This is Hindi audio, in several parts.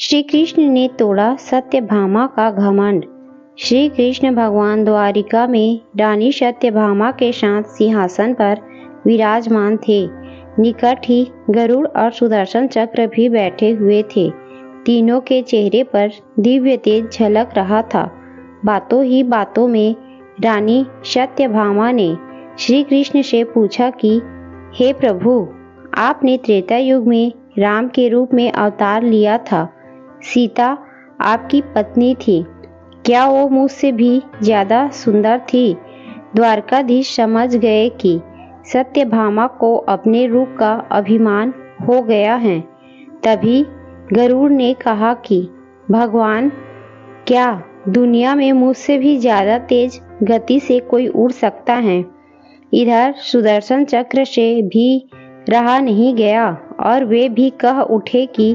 श्री कृष्ण ने तोड़ा सत्यभामा का घमंड। श्री कृष्ण भगवान द्वारिका में रानी सत्यभामा के साथ सिंहासन पर विराजमान थे। निकट ही गरुड़ और सुदर्शन चक्र भी बैठे हुए थे। तीनों के चेहरे पर दिव्य तेज झलक रहा था। बातों ही बातों में रानी सत्यभामा ने श्री कृष्ण से पूछा कि हे प्रभु, आपने त्रेता युग में राम के रूप में अवतार लिया था। सीता आपकी पत्नी थी, क्या वो मुझसे भी ज्यादा सुंदर थी? द्वारकाधीश समझ गए कि सत्यभामा को अपने रूप का अभिमान हो गया है। तभी गरुड़ ने कहा कि भगवान, क्या दुनिया में मुझसे भी ज्यादा तेज गति से कोई उड़ सकता है? इधर सुदर्शन चक्र से भी रहा नहीं गया और वे भी कह उठे कि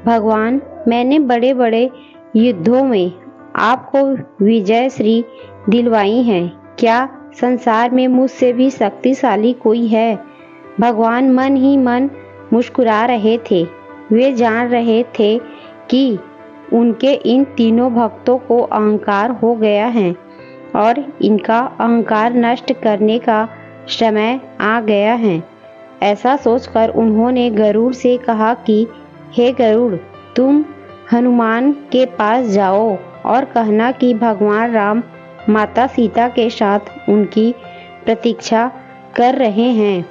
भगवान, मैंने बड़े बड़े युद्धों में आपको विजय श्री दिलवाई है। क्या संसार में मुझसे भी शक्तिशाली कोई है? भगवान मन ही मन मुस्कुरा रहे थे। वे जान रहे थे कि उनके इन तीनों भक्तों को अहंकार हो गया है और इनका अहंकार नष्ट करने का समय आ गया है। ऐसा सोचकर उन्होंने गरुड़ से कहा कि हे गरुड़, तुम हनुमान के पास जाओ और कहना कि भगवान राम माता सीता के साथ उनकी प्रतीक्षा कर रहे हैं।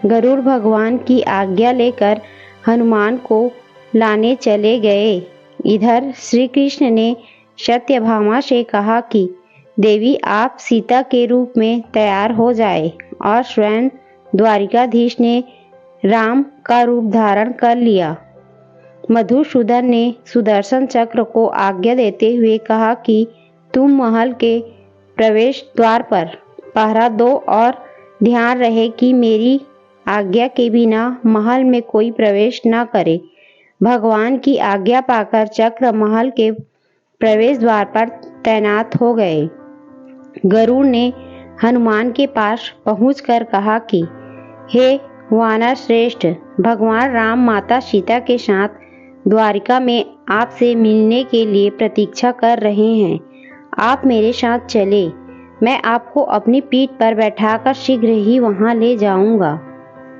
गरुड़ भगवान की आज्ञा लेकर हनुमान को लाने चले गए। इधर श्री कृष्ण ने सत्यभामा से कहा कि देवी, आप सीता के रूप में तैयार हो जाए और स्वयं द्वारिकाधीश ने राम का रूप धारण कर लिया। मधुसूदन ने सुदर्शन चक्र को आज्ञा देते हुए कहा कि तुम महल के प्रवेश द्वार पर पहरा दो और ध्यान रहे कि मेरी आज्ञा के बिना महल में कोई प्रवेश न करे। भगवान की आज्ञा पाकर चक्र महल के प्रवेश द्वार पर तैनात हो गए। गरुड़ ने हनुमान के पास पहुंचकर कहा कि हे वानर श्रेष्ठ, भगवान राम माता सीता के साथ द्वारिका में आपसे मिलने के लिए प्रतीक्षा कर रहे हैं। आप मेरे साथ चले, मैं आपको अपनी पीठ पर बैठाकर शीघ्र ही वहां ले जाऊंगा।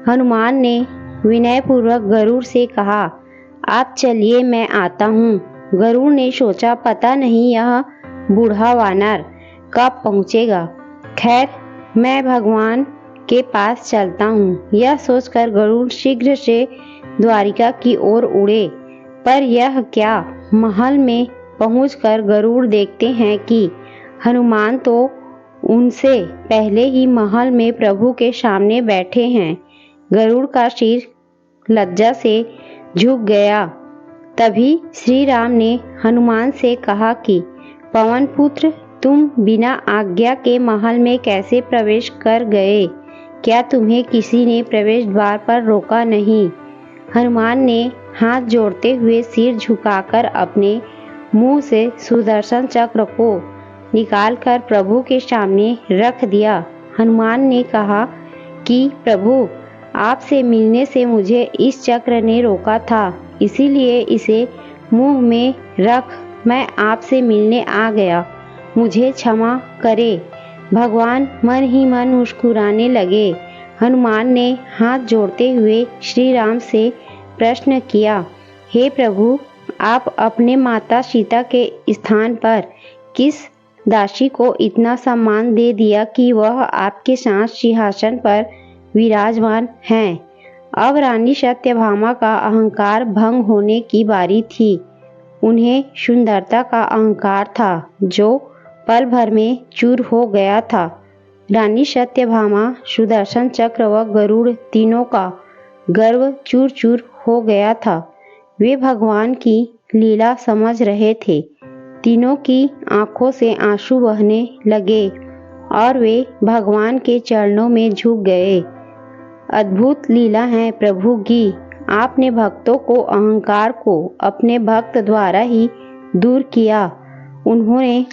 हनुमान ने विनयपूर्वक गरुड़ से कहा, आप चलिए, मैं आता हूँ। गरुड़ ने सोचा, पता नहीं यह बूढ़ा वानर कब पहुँचेगा। खैर, मैं भगवान के पास चलता हूँ। यह सोचकर गरुड़ शीघ्र से द्वारिका की ओर उड़े। पर यह क्या, महल में पहुंचकर गरुड़ देखते हैं कि हनुमान तो उनसे पहले ही महल में प्रभु के सामने बैठे हैं। गरुड़ का सिर लज्जा से झुक गया। तभी श्री राम ने हनुमान से कहा कि पवन पुत्र, तुम बिना आज्ञा के महल में कैसे प्रवेश कर गए? क्या तुम्हें किसी ने प्रवेश द्वार पर रोका नहीं? हनुमान ने हाथ जोड़ते हुए सिर झुकाकर अपने मुंह से सुदर्शन चक्र को निकालकर प्रभु के सामने रख दिया। हनुमान ने कहा कि प्रभु, आपसे मिलने से मुझे इस चक्र ने रोका था, इसीलिए इसे मुंह में रख मैं आपसे मिलने आ गया। मुझे क्षमा करे। भगवान मन ही मन मुस्कुराने लगे। हनुमान ने हाथ जोड़ते हुए श्री राम से प्रश्न किया, हे प्रभु, आप अपने माता सीता के स्थान पर किस दासी को इतना सम्मान दे दिया कि वह आपके साथ सिंहासन पर विराजमान हैं? अब रानी सत्यभामा का अहंकार भंग होने की बारी थी। उन्हें सुंदरता का अहंकार था जो पल भर में चूर हो गया था। रानी सत्यभामा, सुदर्शन चक्र व गरुड़ तीनों का गर्व चूर चूर हो गया था। वे भगवान की लीला समझ रहे थे। तीनों की आंखों से आंसू बहने लगे और वे भगवान के चरणों में झुक गए। अद्भुत लीला है प्रभु की। आपने भक्तों को अहंकार को अपने भक्त द्वारा ही दूर किया। उन्होंने